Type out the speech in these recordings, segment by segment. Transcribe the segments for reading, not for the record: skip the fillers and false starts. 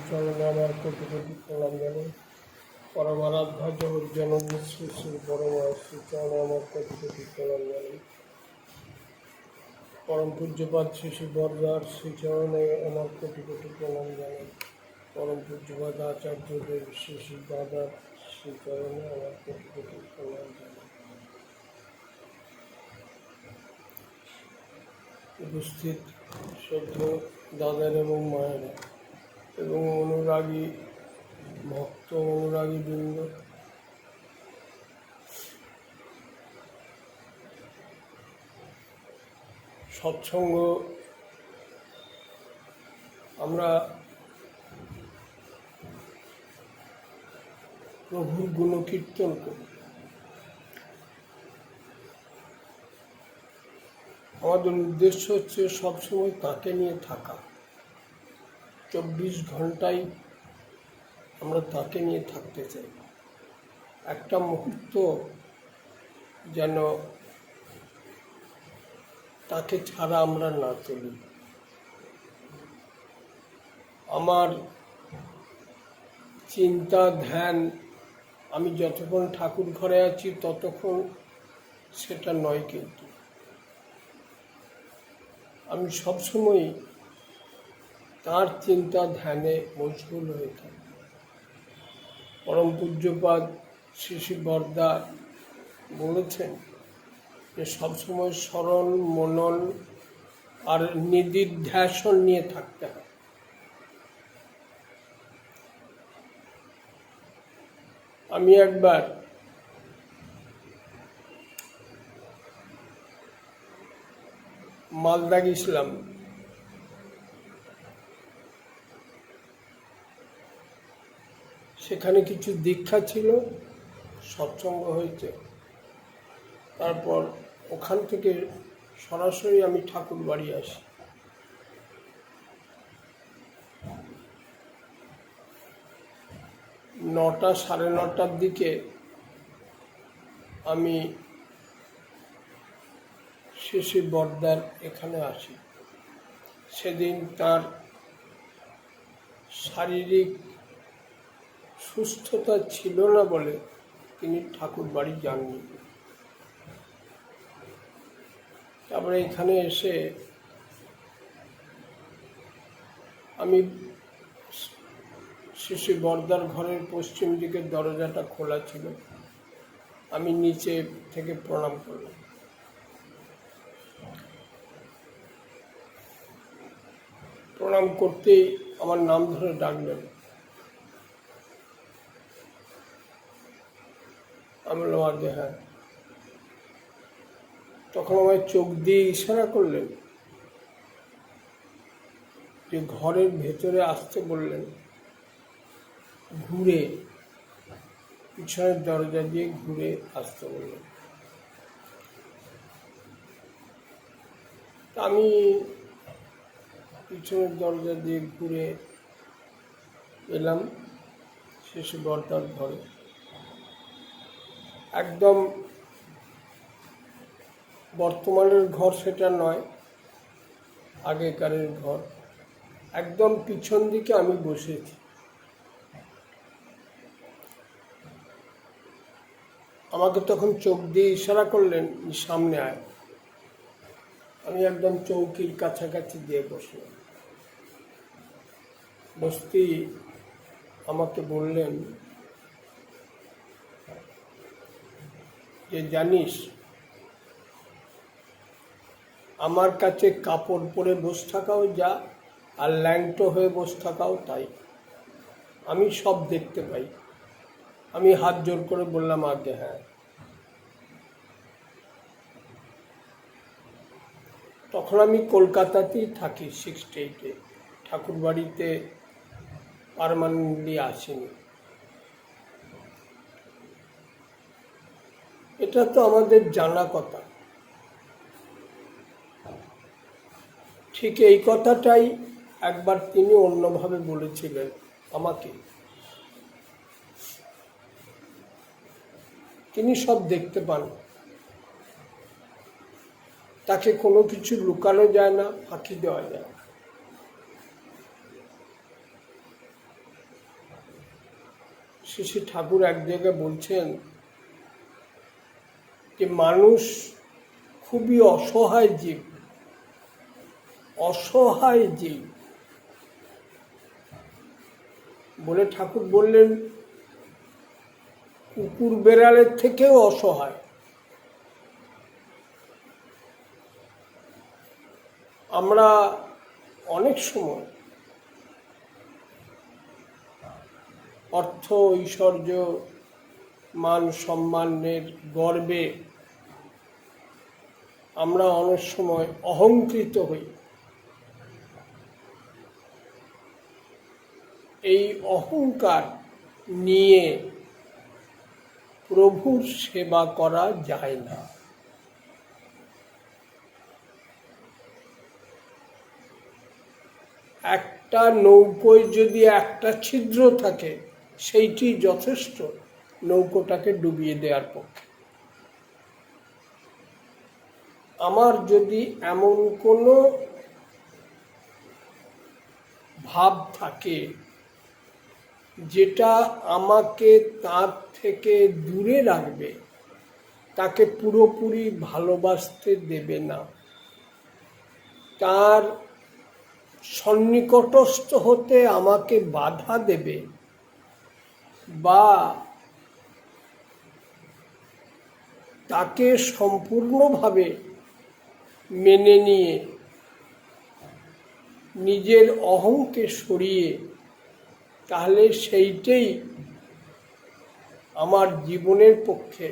চরণে আমার কোটি কোটি প্রণাম জানাই। পরমারাধ্যা জগজ্জননী শ্রী শ্রী পরমার শ্রী চরণে আমার কোটি কোটি প্রণাম জানাই। পরম পূজ্যপাদ শ্রী শ্রী বরদার শ্রীচরণে আমার কোটি কোটি প্রণাম জানাই। পরম পূজ্যপাদ আচার্যদেব শ্রী শ্রী দাদার শ্রীচরণে আমার কোটি কোটি প্রণাম জানাই। উপস্থিত শ্রদ্ধেয় দাদার এবং মায়েরা এবং অনুরাগী ভক্ত অনুরাগী বৃন্দ, সৎসঙ্গ আমরা প্রভুর গুণকীর্তন করি। আমাদের উদ্দেশ্য হচ্ছে সবসময় তাকে নিয়ে থাকা। 24 ঘন্টাই আমরা তাকে নিয়ে থাকতে চাই। একটা মুহূর্ত যেন তাকে ছাড়া আমরা না চলি। আমার চিন্তা ধ্যান আমি যতক্ষণ ঠাকুর ঘরে আছি ততক্ষণ সেটা নয়, কিন্তু আমি সবসময় তার চিন্তা ধ্যানে মশগুল হয়ে থাকি। পরম পূজ্যপাদ শ্রী শ্রী বরদা বলেছেন যে সবসময় স্মরণ মনন আর নিদিধ্যাসন নিয়ে থাকতে হয়। আমি একবার মালদা গেছিলাম। সেখানে কিছু দীক্ষা ছিল, সৎসঙ্গ হয়েছে। তারপর ওখান থেকে সরাসরি আমি ঠাকুর বাড়ি আসি। নটা সাড়ে নটার দিকে আমি শ্রী শ্রী বরদার এখানে আসি। সেদিন তার শারীরিক সুস্থতা ছিল না বলে তিনি ঠাকুর বাড়ি যাননি। তারপরে এখানে এসে আমি শ্রী শ্রী বরদার ঘরের পশ্চিম দিকের দরজাটা খোলা ছিল। আমি নিচে থেকে প্রণাম করলাম। প্রণাম করতেই আমার নাম ধরে ডাকলেন। আমি বললাম আগে হ্যাঁ। তখন আমায় চোখ দিয়ে ইশারা করলেন যে ঘরের ভেতরে আসতে বললেন। ঘুরে পিছনের দরজা দিয়ে ঘুরে আসতে বললেন। আমি পিছনের দরজা দিয়ে ঘুরে এলাম শেষে বরদার ঘরে। একদম বর্তমানের ঘর সেটা নয়, আগেকারের ঘর। একদম পিছন দিকে আমি বসেছি। আমাকে তখন চোখ দিয়ে ইশারা করলেন সামনে আয়। আমি একদম চৌকির কাছাকাছি দিয়ে বসলাম। বসতেই আমাকে বললেন যে জানিস, আমার কাছে কাপড় পরে বসে থাকাও যা আর ল্যাংটো হয়ে বসে থাকাও তাই, আমি সব দেখতে পাই। আমি হাত জোর করে বললাম আগে হ্যাঁ। তখন আমি কলকাতাতেই থাকি, 68-এ। ঠাকুর বাড়িতে পার্মানেন্টলি আসিনি। এটা তো আমাদের জানা কথা। ঠিক এই কথাটাই একবার তিনি অন্যভাবে বলেছিলেন আমাকে। তিনি সব দেখতে পান। তাকে কোনো কিছু লুকানো যায় না, ফাঁকি দেওয়া যায় না। শ্রী শ্রী ঠাকুর এক জায়গায় বলছেন যে মানুষ খুবই অসহায় জীব, অসহায় জীব বলে ঠাকুর বললেন কুকুর বেড়ালের থেকেও অসহায়। আমরা অনেক সময় অর্থ, ঐশ্বর্য, মান সম্মানের গর্বে আমরা অনেক সময় অহংকৃত হই। এই অহংকার নিয়ে প্রভুর সেবা করা যায় না। একটা নৌকোয় যদি একটা ছিদ্র থাকে সেইটি যথেষ্ট নৌকোটাকে ডুবিয়ে দেওয়ার পক্ষে। আমার যদি এমন কোনো ভাব থাকে যেটা আমাকে তার থেকে দূরে রাখবে, তাকে পুরোপুরি ভালোবাসতে দেবে না, তার সন্নিকটস্থ হতে আমাকে বাধা দেবে, বা তাকে সম্পূর্ণভাবে মেনে নিয়ে নিজের অহংকে সরিয়ে, তাহলে সেইটাই আমার জীবনের পক্ষে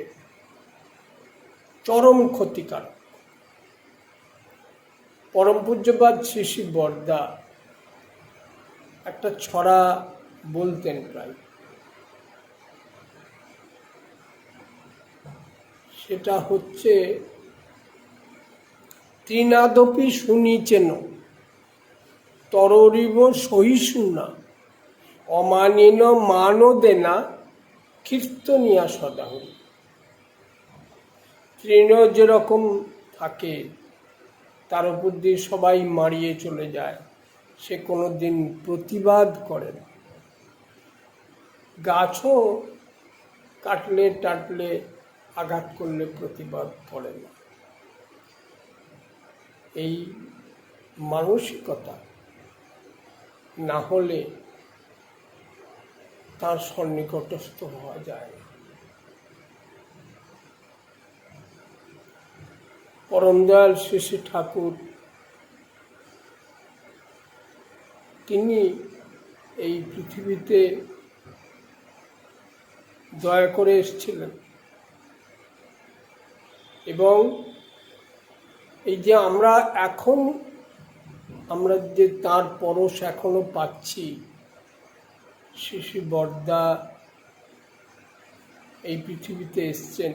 চরম ক্ষতিকারক। পরম পূজ্যপাদ শ্রী শ্রী বরদা একটা ছড়া বলতেন প্রায়, সেটা হচ্ছে তৃণাদপি শুনিচেন তররিব সহিষ্ণুনা অমানিন মানো দেনা কীর্তনিয়া সদাহরি। তৃণ যেরকম থাকে তার উপর দিয়ে সবাই মারিয়ে চলে যায়, সে কোনো দিন প্রতিবাদ করে না। গাছও কাটলে টাটলে আঘাত করলে প্রতিবাদ করে না। এই মানসিকতা না হলে তার সন্নিকটস্থ হওয়া যায় না। পরম দয়াল শ্রী শ্রী ঠাকুর তিনি এই পৃথিবীতে দয়া করে এসেছিলেন, এবং এই যে আমরা যে তার পরশ এখনো পাচ্ছি, শ্রী শ্রী বরদা এই পৃথিবীতে এসছেন,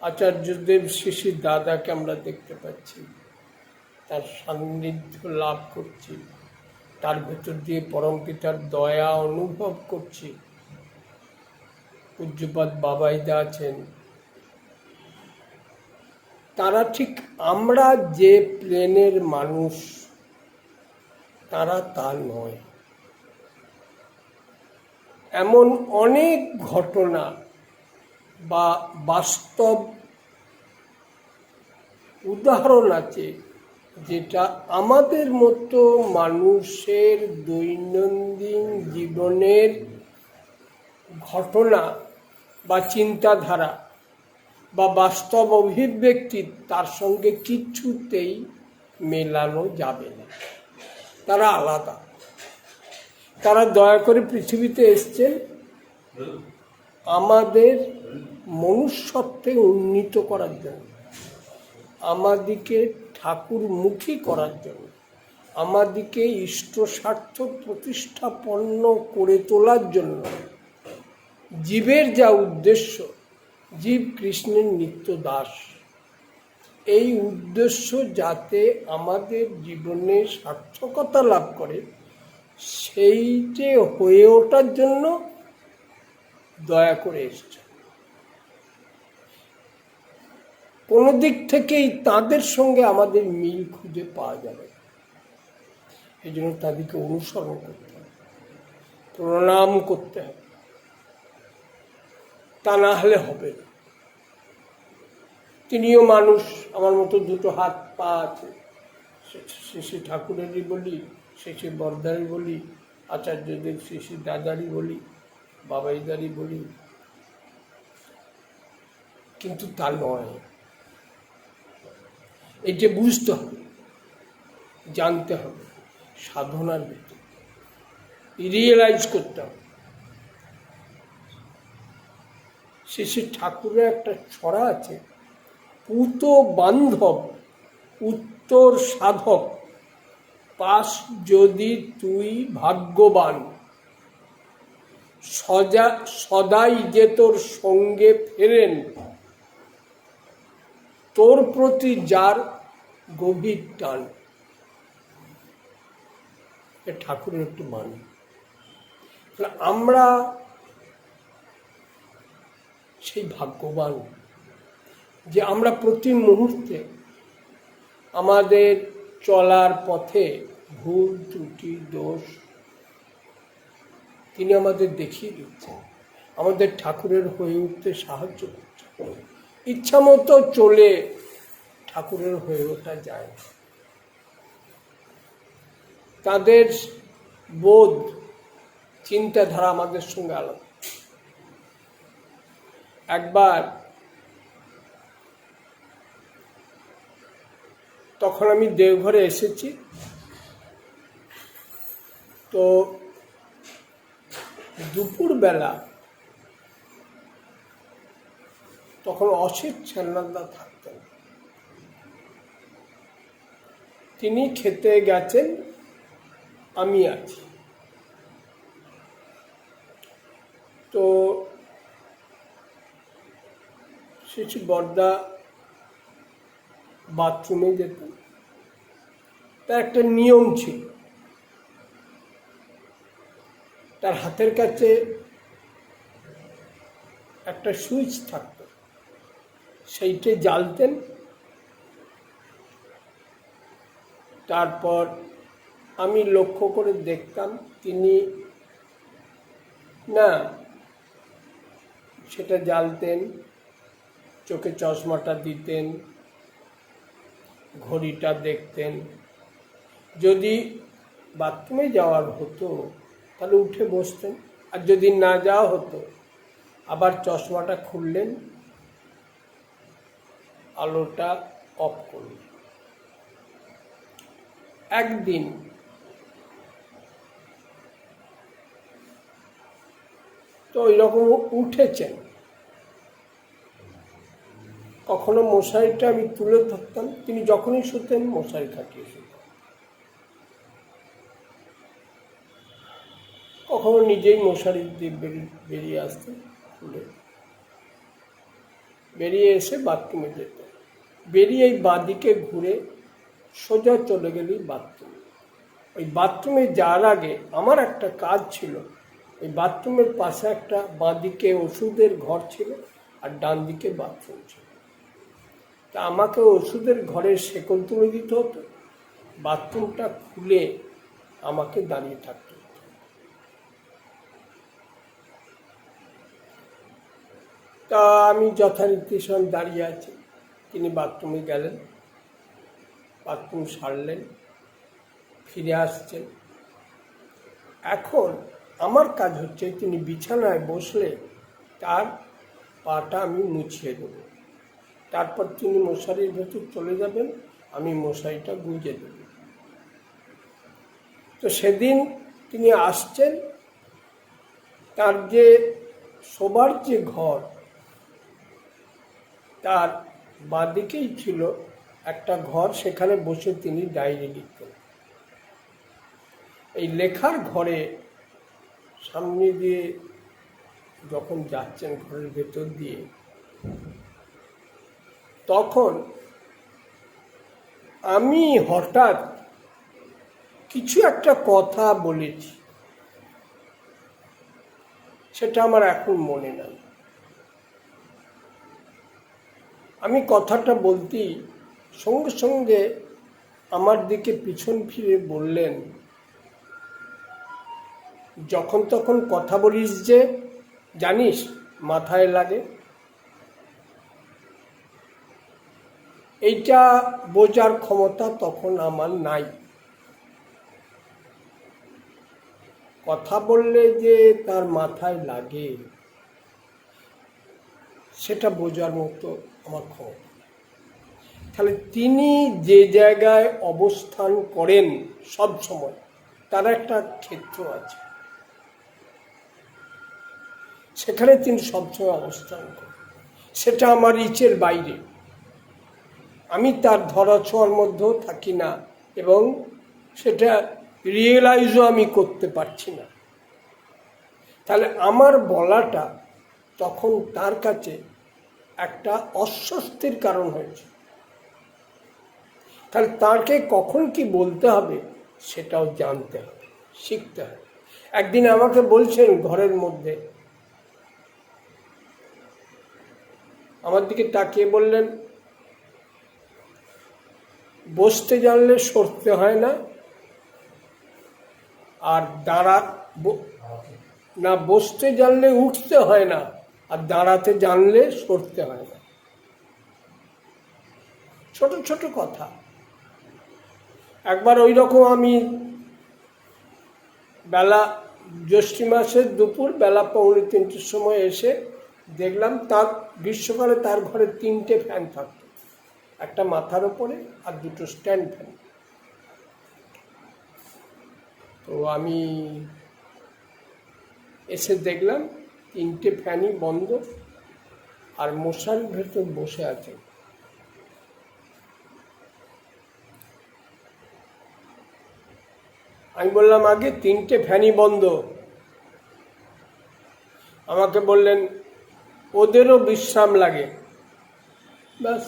আচার্যদেব শ্রী শ্রী দাদাকে আমরা দেখতে পাচ্ছি, তার সান্নিধ্য লাভ করছি, তার ভেতর দিয়ে পরমপিতার দয়া অনুভব করছি। পূজ্যপাদ বাবাইদা আছেন, তারা ঠিক আমরা যে প্লেনের মানুষ তারা তা নয়। এমন অনেক ঘটনা বা বাস্তব উদাহরণ আছে যেটা আমাদের মতো মানুষের দৈনন্দিন জীবনের ঘটনা বা চিন্তাধারা বা বাস্তব অভিব্যক্তি তার সঙ্গে কিছুতেই মেলানো যাবে না। তারা আলাদা। তারা দয়া করে পৃথিবীতে এসছেন আমাদের মনুষ্যত্বে উন্নীত করার জন্য, আমাদিকে ঠাকুরমুখী করার জন্য, আমাদিকে ইষ্ট স্বার্থ প্রতিষ্ঠাপন্ন করে তোলার জন্য। জীবের যা উদ্দেশ্য, জীব কৃষ্ণের নিত্য দাস, এই উদ্দেশ্য যাতে আমাদের জীবনে সার্থকতা লাভ করে, সেইটে হয়ে ওঠার জন্য দয়া করে এসছে। কোনো দিক থেকেই তাদের সঙ্গে আমাদের মিল খুঁজে পাওয়া যাবে, এই জন্য তাদেরকে অনুসরণ করতে হবে, প্রণাম করতে হবে। তা না হলে হবে না। তিনিও মানুষ, আমার মতো দুটো হাত পা আছে। শ্রী ঠাকুরেরই বলি, শ্রী বরদারই বলি, আচার্যদের শ্রী দাদারই বলি, বাবাইদারই বলি, কিন্তু তা নয়। এটা বুঝতে হবে, জানতে হবে, সাধনার ভিতর রিয়েলাইজ করতে হবে। শ্রী ঠাকুরের একটা ছড়া আছে, পুত বান্ধব উত্তর সাধক, পাস যদি তুই ভাগ্যবান, সদাই যে তোর সঙ্গে ফেরেন, তোর প্রতি যার গভীর টান। ঠাকুরের একটু বাণী। আমরা সেই ভাগ্যবান যে আমরা প্রতি মুহূর্তে আমাদের চলার পথে ভুল ত্রুটি দোষ তিনি আমাদের দেখিয়ে দিচ্ছেন, আমাদের ঠাকুরের হয়ে উঠতে সাহায্য করছেন। ইচ্ছা মতো চলে ঠাকুরের হয়ে ওঠা যায়। তাদের বোধ চিন্তাধারা আমাদের সঙ্গে আলাদা। একবার তখন আমি দেওঘরে এসেছি, তো দুপুরবেলা তখন অসিত সেননাথদা থাকতেন। তিনি খেতে গেছেন, আমি আছি। তো শ্রী বরদা বাথরুমে যেতেন, তার একটা নিয়ম ছিল, তার হাতের কাছে একটা সুইচ থাকত, সেইটে জ্বালতেন। তারপর আমি লক্ষ্য করে দেখতাম তিনি না সেটা জ্বালতেন, চোখে চশমাটা দিতেন, ঘড়িটা দেখতেন। যদি বাথরুমে যাওয়ার হতো তাহলে উঠে বসতেন, আর যদি না যাওয়া হতো আবার চশমাটা খুললেন, আলোটা অফ করলেন। একদিন তো এরকম উঠেছেন, কখনো মশারিটা আমি তুলে ধরতাম, তিনি যখনই শুতেন মশারি খাটিয়ে শুতেন। কখনো নিজেই মশারি দিয়ে বেরিয়ে আসতেন, খুলে বেরিয়ে এসে বাথরুমে যেতেন। বেরিয়ে এই বাঁদিকে ঘুরে সোজা চলে গেলেই বাথরুমে। ওই বাথরুমে যাওয়ার আগে আমার একটা কাজ ছিল, ওই বাথরুমের পাশে একটা বাঁদিকে ওষুধের ঘর ছিল আর ডান দিকে বাথরুম ছিল। তা আমাকে ওষুধের ঘরের শেকল তুলে দিতে হতো, বাথরুমটা খুলে আমাকে দাঁড়িয়ে থাকতে হতো। তা আমি যথারীতি সঙ্গে দাঁড়িয়ে আছি, তিনি বাথরুমে গেলেন, বাথরুম সারলেন, ফিরে আসছেন। এখন আমার কাজ হচ্ছে তিনি বিছানায় বসলে তার পাটা আমি মুছিয়ে দেব, তারপর তিনি মশারির ভেতর চলে যাবেন, আমি মশারিটা গুঁজে দেব। তো সেদিন তিনি আসছেন, তার যে শোবার যে ঘর তার বাঁদিকেই ছিল একটা ঘর, সেখানে বসে তিনি ডায়েরি লিখতেন। এই লেখার ঘরে সামনে দিয়ে যখন যাচ্ছেন ঘরের ভেতর দিয়ে, তখন আমি হঠাৎ কিছু একটা কথা বলেছি, সেটা আমার এখন মনে নাই। আমি কথাটা বলতেই সঙ্গে সঙ্গে আমার দিকে পিছন ফিরে বললেন, যখন তখন কথা বলিস যে, জানিস মাথায় লাগে, এইটা বোঝার ক্ষমতা তখন আমার নাই। কথা বললে যে তার মাথায় লাগে সেটা বোঝার মতো আমার ক্ষমতা। তাহলে তিনি যে জায়গায় অবস্থান করেন সব সময়, তার একটা ক্ষেত্র আছে, সেখানে তিনি সবসময় অবস্থান করেন। সেটা আমার ইচ্ছের বাইরে, আমি তার ধরাছোঁয়ার মধ্যেও থাকি না এবং সেটা রিয়েলাইজও আমি করতে পারছি না। তাহলে আমার বলাটা তখন তার কাছে একটা অস্বস্তির কারণ হয়েছে। তাহলে তাকে কখন কি বলতে হবে সেটাও জানতে হবে, শিখতে হবে। একদিন আমাকে বলছেন ঘরের মধ্যে, আমার দিকে তাকিয়ে বললেন, বসতে জানলে সরতে হয় না, আর বসতে জানলে উঠতে হয় না, আর দাঁড়াতে জানলে সরতে হয় না। ছোট ছোট কথা। একবার ওই রকম আমি জ্যৈষ্ঠী মাসের দুপুর বেলা 2:45 সময় এসে দেখলাম তার গ্রীষ্মকালে তার ঘরে 3টে ফ্যান থাকত, একটা মাথার ওপরে আর 2টো স্ট্যান্ড ফ্যান। তো আমি এসে দেখলাম 3টে ফ্যানই বন্ধ, আর মশারির ভেতর বসে আছে। আমি বললাম, আগে 3টে ফ্যানই বন্ধ। আমাকে বললেন, ওদেরও বিশ্রাম লাগে। ব্যাস।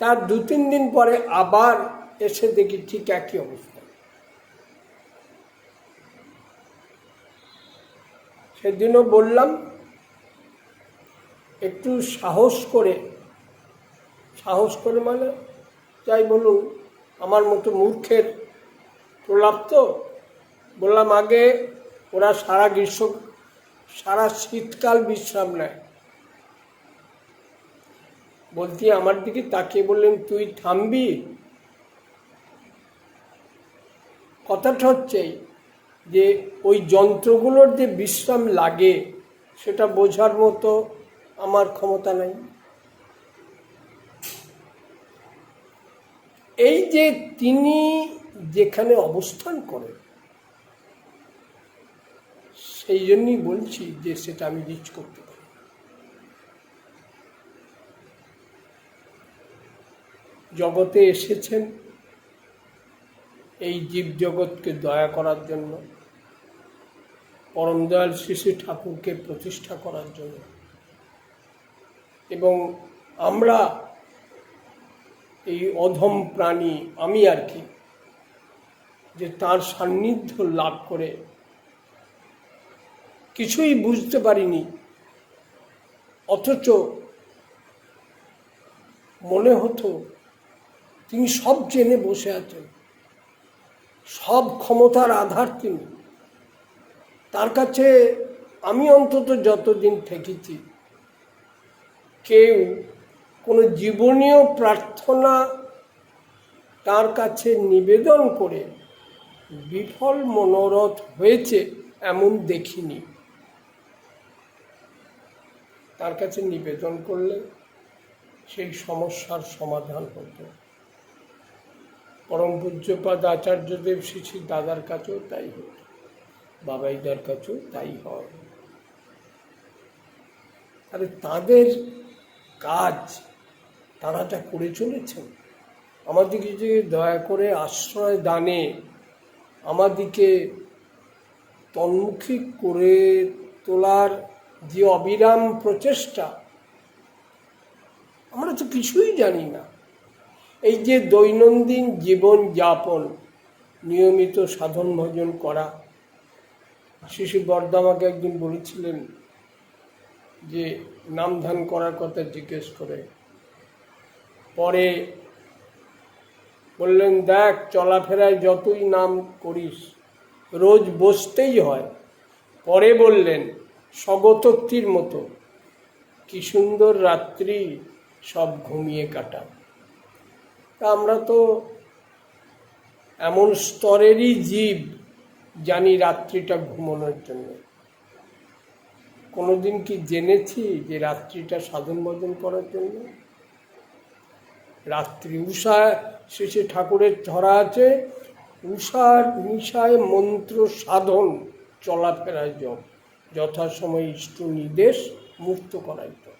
তার 2-3 দিন পরে আবার এসে দেখি ঠিক একই অবস্থা। সেদিনও বললাম, একটু সাহস করে মানে যাই বলুন, আমার মতো মূর্খের প্রলাপ তো। বললাম, আগে ওরা সারা শীতকাল বিশ্রাম নেয়। বলতে আমার দিকে তাকিয়ে বললেন, তুই থামবি? কথাটা হচ্ছে যে ওই যন্ত্রগুলোর যে বিশ্রাম লাগে সেটা বোঝার মতো আমার ক্ষমতা নাই। এই যে তিনি যেখানে অবস্থান করেন, সেই জন্যই বলছি যে সেটা আমি রিচ করতে পারি। জগতে এসেছেন এই জীব জগৎকে দয়া করার জন্য, পরম দয়াল শ্রী শ্রী ঠাকুরকে প্রতিষ্ঠা করার জন্য, এবং আমরা এই অধম প্রাণী, আমি আর কি, যে তার সান্নিধ্য লাভ করে কিছুই বুঝতে পারিনি, অথচ মনে হতো তিনি সব জেনে বসে আছেন, সব ক্ষমতার আধার তিনি। তার কাছে আমি অন্তত যতদিন থেকেছি, কেউ কোনো জীবনীয় প্রার্থনা তার কাছে নিবেদন করে বিফল মনোরথ হয়েছে এমন দেখিনি। তার কাছে নিবেদন করলে সেই সমস্যার সমাধান হতো। পরম পূজ্যপাদ আচার্যদেব শ্রী শ্রী দাদার কাছেও তাই হতো, বাবাইদার কাছেও তাই হয়। আরে তাদের কাজ তারা যা করে চলেছেন, আমাদেরকে যে দয়া করে আশ্রয় দানে আমাদিকে তন্মুখী করে তোলার যে অবিরাম প্রচেষ্টা, আমরা তো কিছুই জানি না। এই যে দৈনন্দিন জীবন যাপন, নিয়মিত সাধন ভজন করা। শিশু বর্দা আমাকে একদিন বলেছিলেন যে নাম ধ্যান করার কথা জিজ্ঞেস করে, পরে বললেন, দেখ চলাফেরায় যতই নাম করিস রোজ বসতেই হয়। পরে বললেন, স্বগতোক্তির মতো কি সুন্দর রাত্রি সব ঘুমিয়ে কাটান। তা আমরা তো এমন স্তরেরই জীব, জানি রাত্রিটা ঘুমানোর জন্য। কোনোদিন কি জেনেছি যে রাত্রিটা সাধন ভজন করার জন্য? রাত্রি উষা শেষে ঠাকুরের ধরা আছে, উষার নিশায় মন্ত্র সাধন চলাফেরায় জপ, যথাসময় ইষ্ট নির্দেশ মুক্ত করাই তো।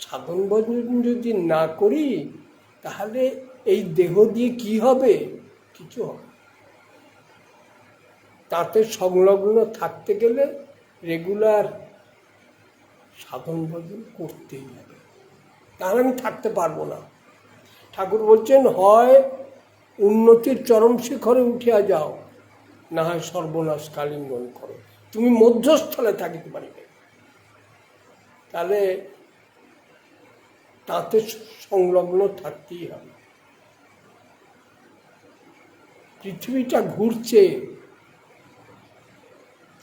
সাধন ভজন যদি না করি তাহলে এই দেহ দিয়ে কি হবে? কিছু হবে। তাতে সংলগ্ন থাকতে গেলে রেগুলার সাধন ভজন করতেই হবে, তাহলে আমি থাকতে পারবো না। ঠাকুর বলছেন, হয় উন্নতির চরম শিখরে উঠিয়া যাও, না হয় সর্বনাশ কালিঙ্গন করো। তুমি মধ্যস্থলে থাকিতে পারিবে, তাহলে তাতে সংলগ্ন থাকতেই হবে। পৃথিবীটা ঘুরছে,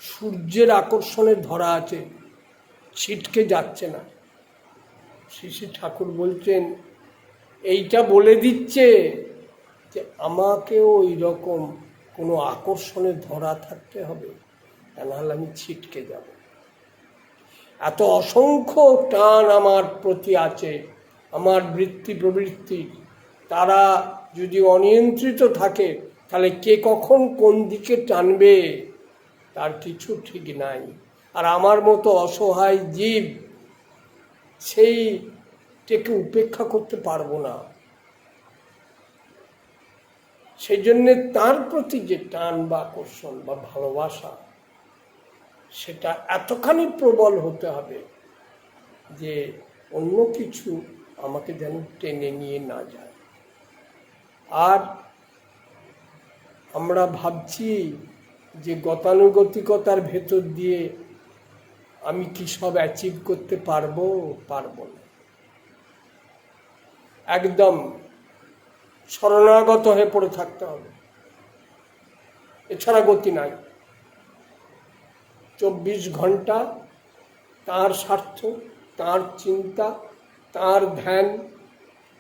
সূর্যের আকর্ষণে ধরা আছে, ছিটকে যাচ্ছে না। শ্রী শ্রী ঠাকুর বলছেন, এইটা বলে দিচ্ছে যে আমাকেও ওই রকম কোনো আকর্ষণে ধরা থাকতে হবে, তা নাহলে আমি ছিটকে যাব। এত অসংখ্য টান আমার প্রতি আছে, আমার বৃত্তি প্রবৃত্তি, তারা যদি অনিয়ন্ত্রিত থাকে তাহলে কে কখন কোন দিকে টানবে তার কিছু ঠিক নাই। আর আমার মতো অসহায় জীব সেইটাকে উপেক্ষা করতে পারবো না। সেই জন্যে তার প্রতি যে টান বা আকর্ষণ বা ভালোবাসা, সেটা এতখানি প্রবল হতে হবে যে অন্য কিছু আমাকে যেন টেনে নিয়ে না যায়। আর আমরা ভাবছি যে গতানুগতিকতার ভেতর দিয়ে আমি কি সব অ্যাচিভ করতে পারবো না। একদম শরণাগত হয়ে পড়ে থাকতে হবে, এছাড়া গতি নাই। 24 ঘন্টা তার স্বার্থ, তার চিন্তা, তার ধ্যান,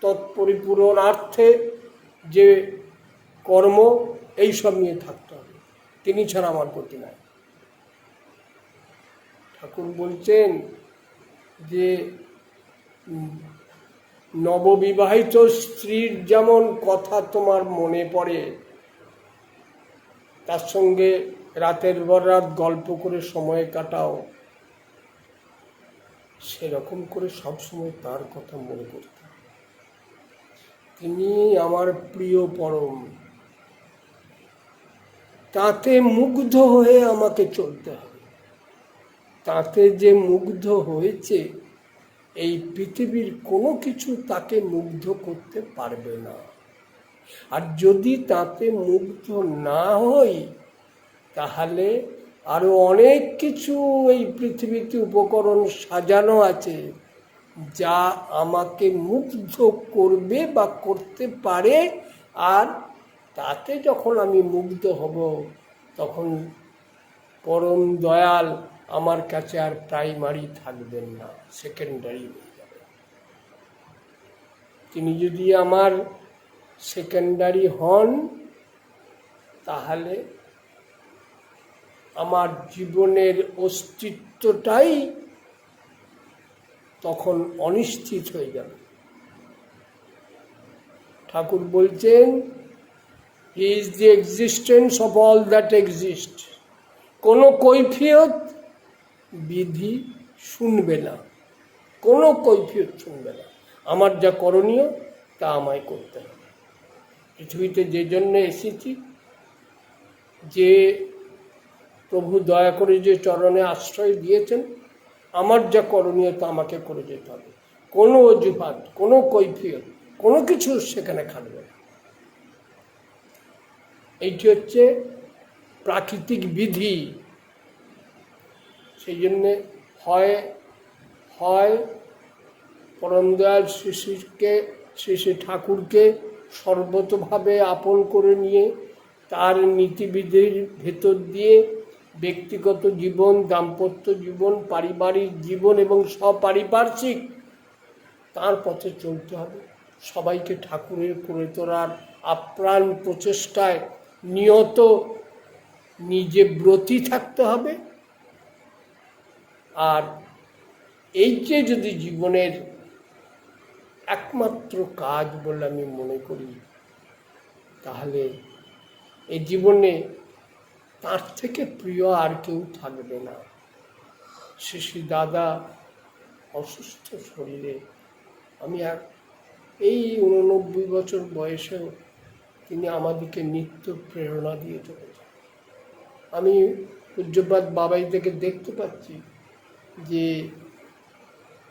তৎপরিপূরণার্থে যে কর্ম, এইসব নিয়ে থাকতে হবে। তিনি ছাড়া আমার গতি নাই। ঠাকুর বলছেন যে নববিবাহিত স্ত্রীর যেমন কথা তোমার মনে পড়ে, তার সঙ্গে রাতের পর রাত গল্প করে সময় কাটাও, সেরকম করে সবসময় তার কথা মনে করতে হবে। তিনি আমার প্রিয় পরম, তাতে মুগ্ধ হয়ে আমাকে চলতে হবে। তাতে যে মুগ্ধ হয়েছে, এই পৃথিবীর কোনো কিছু তাকে মুগ্ধ করতে পারবে না। আর যদি তাতে মুগ্ধ না হই, তাহলে আরো অনেক কিছু এই পৃথিবীতে উপকরণ সাজানো আছে যা আমাকে মুগ্ধ করবে বা করতে পারে। আর তাতে যখন আমি মুগ্ধ হব, তখন পরম দয়াল আমার কাছে আর প্রাইমারি থাকবেন না, সেকেন্ডারি হয়ে যাবে। তিনি যদি আমার সেকেন্ডারি হন, তাহলে আমার জীবনের অস্তিত্বটাই তখন অনিশ্চিত হয়ে যাবে। ঠাকুর বলছেন, he is the existence of all that exist. কোনো কৈফিয়ত বিধি শুনবে না, কোনো কৈফিয়ত শুনবে না। আমার যা করণীয় তা আমায় করতে হবে। পৃথিবীতে যে জন্য এসেছি, যে প্রভু দয়া করে যে চরণে আশ্রয় দিয়েছেন, আমার যা করণীয় তা আমাকে করে যেতে হবে। কোনো অজুহাত, কোনো কৈফিয়ত, কোনো কিছু সেখানে খাটবে না। এইটি হচ্ছে প্রাকৃতিক বিধি। সেই জন্যে হয় পরম দয়াল শ্রী শ্রী ঠাকুরকে সর্বতভাবে আপন করে নিয়ে তার নীতিবিধির ভেতর দিয়ে ব্যক্তিগত জীবন, দাম্পত্য জীবন, পারিবারিক জীবন এবং সপারিপার্শ্বিক, তার পথে চলতে হবে। সবাইকে ঠাকুরের করে তোলার আপ্রাণ প্রচেষ্টায় নিয়ত নিজে ব্রতী থাকতে হবে। আর এই যে যদি জীবনের একমাত্র কাজ বলে আমি মনে করি, তাহলে এই জীবনে তার থেকে প্রিয় আর কেউ থাকবে না। শিশি দাদা অসুস্থ শরীরে, আমি এই 89 বছর বয়সেও তিনি আমাদেরকে নিত্য প্রেরণা দিয়ে চলেছেন। আমি পূজ্যপাদ বাবাই থেকে দেখতে পাচ্ছি যে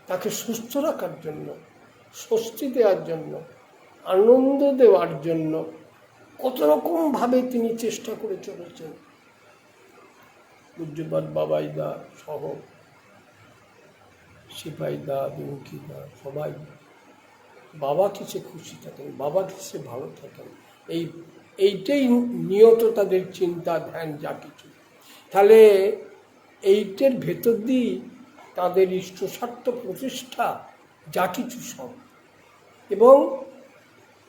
তাকে সুস্থ রাখার জন্য, স্বস্তি দেওয়ার জন্য, আনন্দ দেওয়ার জন্য কত রকমভাবে তিনি চেষ্টা করে চলেছেন। পূজ্যপাদ বাবাইদা সহ সিপাইদা, বিমুখীদা, সবাই বাবা কিসে খুশি থাকেন, বাবা কিসে ভালো থাকেন, এইটাই নিয়ত তাদের চিন্তা, ধ্যান, যা কিছু। তাহলে এইটার ভেতর দিয়ে তাদের ইষ্টস্বার্থ প্রতিষ্ঠা, যা কিছু সব। এবং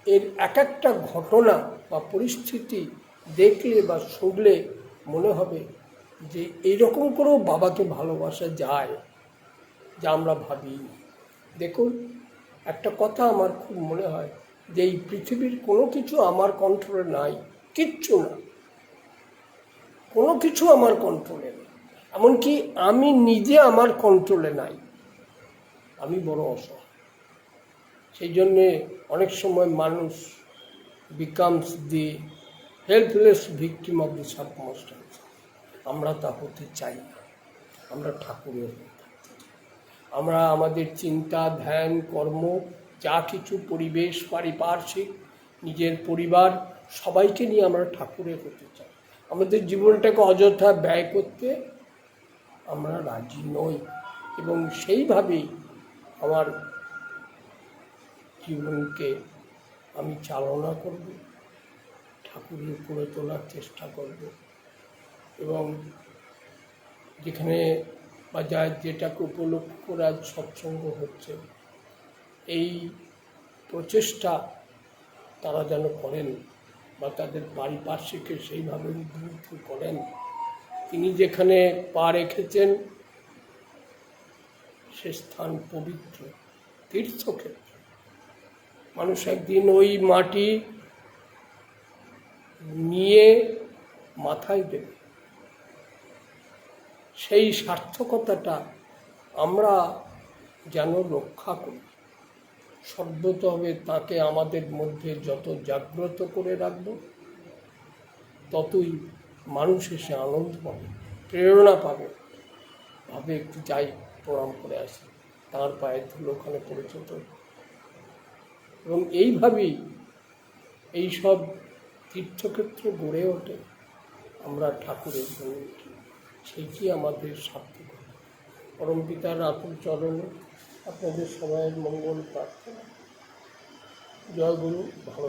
এর এক একটা ঘটনা বা পরিস্থিতি দেখলে বা শুনলে মনে হবে যে এইরকম করেও বাবাকে ভালোবাসা যায়, যা আমরা ভাবি। দেখুন, একটা কথা আমার খুব মনে হয় যে এই পৃথিবীর কোনো কিছু আমার কন্ট্রোলে নাই, কিচ্ছু না, কোনো কিছু আমার কন্ট্রোলে নেই। এমনকি আমি নিজে আমার কন্ট্রোলে নাই, আমি বড় অসহায়। সেই জন্যে অনেক সময় মানুষ becomes the helpless victim of the circumstance. আমরা তা হতে চাই না, আমরা ঠাকুরের হতে চাই। আমরা আমাদের চিন্তা, ধ্যান, কর্ম, যা কিছু পরিবেশ, পারিপার্শ্বিক, নিজের পরিবার, সবাইকে নিয়ে আমরা ঠাকুরের হতে চাই। আমাদের জীবনটাকে অযথা ব্যয় করতে আমরা রাজি নই। এবং সেইভাবেই আমার জীবনকে আমি চালনা করব, ঠাকুরের করে তোলার চেষ্টা করব। এবং যেখানে বা যেটাকে উপলক্ষ করে আজ সৎসঙ্গ হচ্ছে, এই প্রচেষ্টা তারা যেন করেন বা তাদের পারিপার্শ্বিকে সেইভাবে উদ্বুদ্ধ করেন। তিনি যেখানে পা রেখেছেন সে স্থান পবিত্র, তীর্থক্ষেত্র। মানুষ একদিন ওই মাটি নিয়ে মাথায় দেবে। সেই সার্থকতাটা আমরা যেন রক্ষা করি। সর্বতভাবে তাকে আমাদের মধ্যে যত জাগ্রত করে রাখব, ততই মানুষ এসে আনন্দ পাবে, প্রেরণা পাবে, ভাবে একটু যাই, প্রণাম করে আসি, তাঁর পায়ের ধুলো ওখানে পড়েছে তো। এবং এইভাবেই এইসব তীর্থক্ষেত্র গড়ে ওঠে, আমরা ঠাকুরের জন্য উঠি, সেইটি আমাদের সার্থক। পরম পিতার আতুল চরণে আপনাদের সবাইয়ের মঙ্গল প্রার্থনা। জয় গুরু। ভালো।